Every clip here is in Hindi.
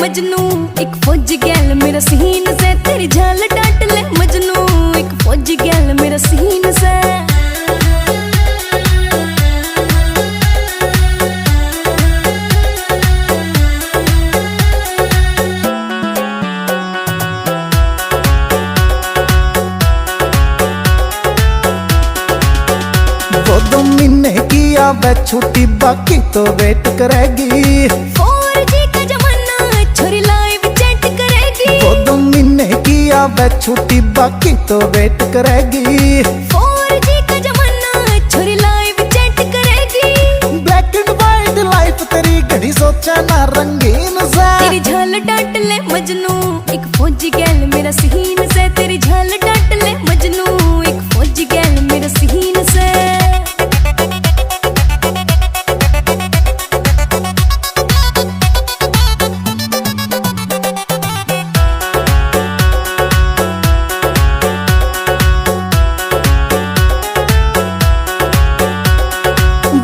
मजनू एक फौजी गैल मेरा सीन से तेरी झाल डांट ले मजनू एक फौजी गैल मेरा सीन से। वो 2 महीने की आवे छुट्टी बाकी तो वेट करेगी। 4G का जमाना छोरी लाइव चैट करेगी। वो 2 महीने की आवे छुट्टी बाकी तो वेट करेगी। 4G का जमाना छोरी लाइव चैट करेगी। ब्लैक एंड व्हाइट लाइफ तेरी घड़ी सोचा ना रंगीन सा। तेरी झाल डांट ले मजनू एक फौजी गैल मेरा सीन से तेरी झाल डांट ले मजनू एक फौजी गैल मेरा सीन से।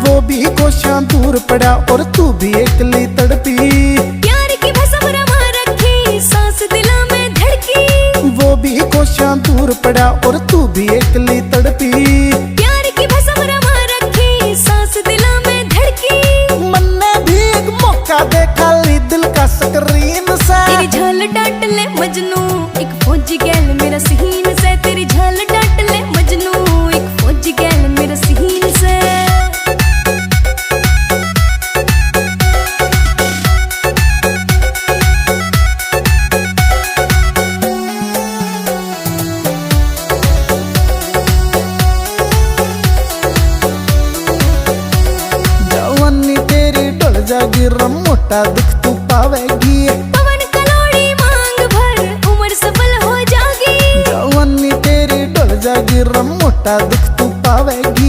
वो भी कोशियां दूर पड़ा और तू भी एकली तड़पी। प्यार की भसम रमा रखी सांस दिला में धड़की। वो भी कोशियां दूर पड़ा और तू भी एकली तड़पी। प्यार की भसम रमा रखी सांस दिला में धड़की। मन ने भी एक मौका देखा ली दिल का स्क्रीन से। तेरी झाल डांट ले मजनू एक फौजी गैल मेरा सीन से तेरी झाल डांट ले मजनू एक फौजी गैल मेरा सीन से। जागी रम मोटा दुख तू पावेगी। पवन कलोड़ी मांग भर उम्र सफल हो जागी। जवानी तेरी डोल जागी रम मोटा दुख तू पावेगी।